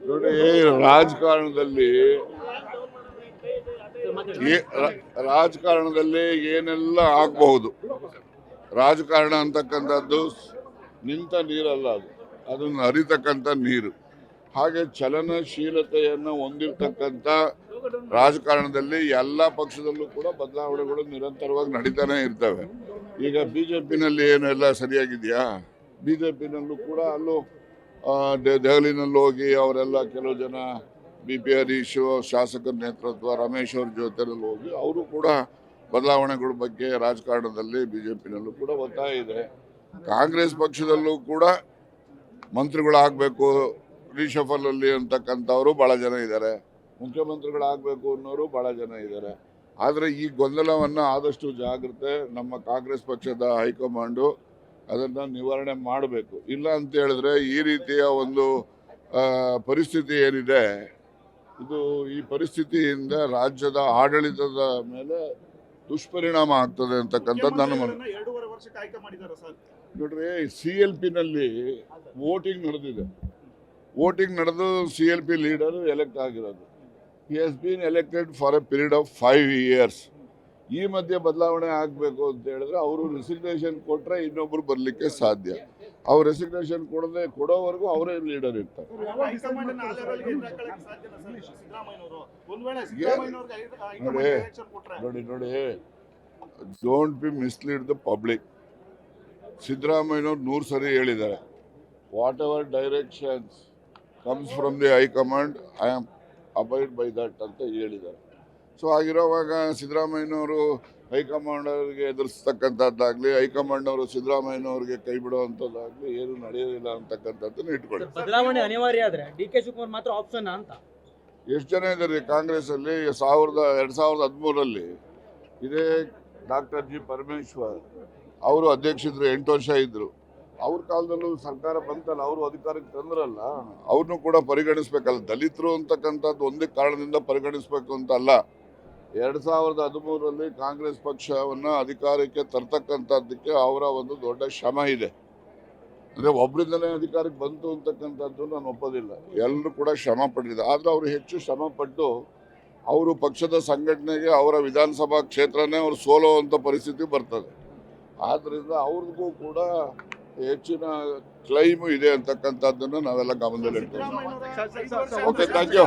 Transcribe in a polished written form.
ನೋಡಿ, ರಾಜಕಾರಣದಲ್ಲಿ ರಾಜಕಾರಣದಲ್ಲಿ ಏನೆಲ್ಲ ಆಗಬಹುದು. ರಾಜಕಾರಣ ಅಂತಕ್ಕಂಥದ್ದು ನಿಂತ ನೀರಲ್ಲ, ಅದನ್ನು ಹರಿತಕ್ಕಂಥ ನೀರು. ಹಾಗೆ ಚಲನಶೀಲತೆಯನ್ನು ಹೊಂದಿರತಕ್ಕಂಥ ರಾಜಕಾರಣದಲ್ಲಿ ಎಲ್ಲ ಪಕ್ಷದಲ್ಲೂ ಕೂಡ ಬದಲಾವಣೆಗಳು ನಿರಂತರವಾಗಿ ನಡೀತಾನೆ ಇರ್ತವೆ. ಈಗ ಬಿಜೆಪಿನಲ್ಲಿ ಏನೆಲ್ಲ ಸರಿಯಾಗಿದೆಯಾ? ಬಿಜೆಪಿನಲ್ಲೂ ಕೂಡ ಅಲ್ಲೂ ದೆಹಲಿನಲ್ಲಿ ಹೋಗಿ ಅವರೆಲ್ಲ ಕೆಲವು ಜನ ಬಿ ಹರೀಶ್ ಶಾಸಕರ ನೇತೃತ್ವ ರಮೇಶ್ ಅವ್ರ ಜೊತೆಯಲ್ಲಿ ಹೋಗಿ ಅವರು ಕೂಡ ಬದಲಾವಣೆಗಳ ಬಗ್ಗೆ ರಾಜಕಾರಣದಲ್ಲಿ ಬಿಜೆಪಿನಲ್ಲೂ ಕೂಡ ಒತ್ತಾಯ ಇದೆ. ಕಾಂಗ್ರೆಸ್ ಪಕ್ಷದಲ್ಲೂ ಕೂಡ ಮಂತ್ರಿಗಳಾಗಬೇಕು ರಿಷಫಲ್ ಅಲ್ಲಿ ಅಂತಕ್ಕಂಥವ್ರು ಬಹಳ ಜನ ಇದ್ದಾರೆ, ಮುಖ್ಯಮಂತ್ರಿಗಳಾಗಬೇಕು ಅನ್ನೋರು ಬಹಳ ಜನ ಇದ್ದಾರೆ. ಆದರೆ ಈ ಗೊಂದಲವನ್ನು ಆದಷ್ಟು ಜಾಗ್ರತೆ ನಮ್ಮ ಕಾಂಗ್ರೆಸ್ ಪಕ್ಷದ ಹೈಕಮಾಂಡು ಅದನ್ನು ನಿವಾರಣೆ ಮಾಡಬೇಕು. ಇಲ್ಲ ಅಂತ ಹೇಳಿದ್ರೆ ಈ ರೀತಿಯ ಒಂದು ಪರಿಸ್ಥಿತಿ ಏನಿದೆ, ಈ ಪರಿಸ್ಥಿತಿಯಿಂದ ರಾಜ್ಯದ ಆಡಳಿತದ ಮೇಲೆ ದುಷ್ಪರಿಣಾಮ ಆಗ್ತದೆ ಅಂತಕ್ಕಂಥದ್ದು ನನ್ನ ಮನವಿ. ನೋಡ್ರಿ, CLP-ನಲ್ಲಿ ವೋಟಿಂಗ್ ನಡೆದಿದೆ. ವೋಟಿಂಗ್ ನಡೆದು CLP ಲೀಡರ್ ಎಲೆಕ್ಟ್ ಆಗಿರೋದು. He has been elected for A period of 5 years. ಈ ಮಧ್ಯೆ ಬದಲಾವಣೆ ಆಗಬೇಕು ಅಂತ ಹೇಳಿದ್ರೆ ಅವರು ರೆಸಿಗ್ನೇಷನ್ ಕೊಟ್ಟರೆ ಇನ್ನೊಬ್ರು ಬರಲಿಕ್ಕೆ ಸಾಧ್ಯ. ಅವ್ರು ರೆಸಿಗ್ನೇಷನ್ ಕೊಡೋವರೆಗೂ ಅವರೇ ಲೀಡರ್ ಇರ್ತಾರೆ. ನೋಡಿ, don't be misled the public. ಸಿದ್ದರಾಮಯ್ಯನವ್ರು 100 ಸರಿ ಹೇಳಿದ್ದಾರೆ, whatever directions comes from the high command I am abide by that ಅಂತ ಹೇಳಿದ್ದಾರೆ. ಸೊ ಆಗಿರೋವಾಗ ಸಿದ್ದರಾಮಯ್ಯನವರು ಹೈಕಮಾಂಡ್ ಅವರಿಗೆ ಎದುರಿಸ್ತಕ್ಕಂಥದ್ದಾಗಲಿ ಹೈಕಮಾಂಡ್ನವರು ಸಿದ್ದರಾಮಯ್ಯನವ್ರಿಗೆ ಕೈ ಬಿಡುವಂಥದ್ದಾಗಲಿ ಏನು ನಡೆಯೋದಿಲ್ಲ ಅಂತಕ್ಕಂಥದ್ದನ್ನು ಇಟ್ಕೊಳ್ಳಿ. ಬದಲಾವಣೆ ಅನಿವಾರ್ಯ ಆದರೆ DK ಶಿವಕುಮಾರ್ ಮಾತ್ರ ಆಪ್ಷನ್ ಅಂತ. ಎಷ್ಟು ಜನ ಇದ್ದಾರೆ ಕಾಂಗ್ರೆಸ್ಸಲ್ಲಿ? 2013 ಇದೇ ಡಾಕ್ಟರ್ G. ಪರಮೇಶ್ವರ್ ಅವರು ಅಧ್ಯಕ್ಷರು 8 ವರ್ಷ ಇದ್ರು. ಅವ್ರ ಕಾಲದಲ್ಲೂ ಸರ್ಕಾರ ಬಂತಲ್ಲ, ಅವರು ಅಧಿಕಾರಕ್ಕೆ ತಂದ್ರಲ್ಲ, ಅವ್ರನ್ನೂ ಕೂಡ ಪರಿಗಣಿಸ್ಬೇಕಲ್ಲ. ದಲಿತರು ಅಂತಕ್ಕಂಥದ್ದು ಒಂದೇ ಕಾರಣದಿಂದ ಪರಿಗಣಿಸ್ಬೇಕು ಅಂತ ಅಲ್ಲ. 2013 ಕಾಂಗ್ರೆಸ್ ಪಕ್ಷವನ್ನು ಅಧಿಕಾರಕ್ಕೆ ತರ್ತಕ್ಕಂಥದ್ದಕ್ಕೆ ಅವರ ಒಂದು ದೊಡ್ಡ ಶ್ರಮ ಇದೆ. ಅಂದರೆ ಒಬ್ಬರಿಂದಲೇ ಅಧಿಕಾರಕ್ಕೆ ಬಂತು ಅಂತಕ್ಕಂಥದ್ದು ನಾನು ಒಪ್ಪೋದಿಲ್ಲ. ಎಲ್ಲರೂ ಕೂಡ ಶ್ರಮ ಪಟ್ಟಿದ್ದಾರೆ. ಆದರೆ ಅವರು ಹೆಚ್ಚು ಶ್ರಮ ಪಟ್ಟು ಅವರು ಪಕ್ಷದ ಸಂಘಟನೆಗೆ ಅವರ ವಿಧಾನಸಭಾ ಕ್ಷೇತ್ರನೇ ಅವರು ಸೋಲುವಂಥ ಪರಿಸ್ಥಿತಿ ಬರ್ತದೆ. ಆದ್ದರಿಂದ ಅವ್ರಿಗೂ ಕೂಡ ಹೆಚ್ಚಿನ ಕ್ಲೈಮು ಇದೆ ಅಂತಕ್ಕಂಥದ್ದನ್ನು ನಾವೆಲ್ಲ ಗಮನದಲ್ಲಿಡ್ತೀವಿ. Okay, thank you.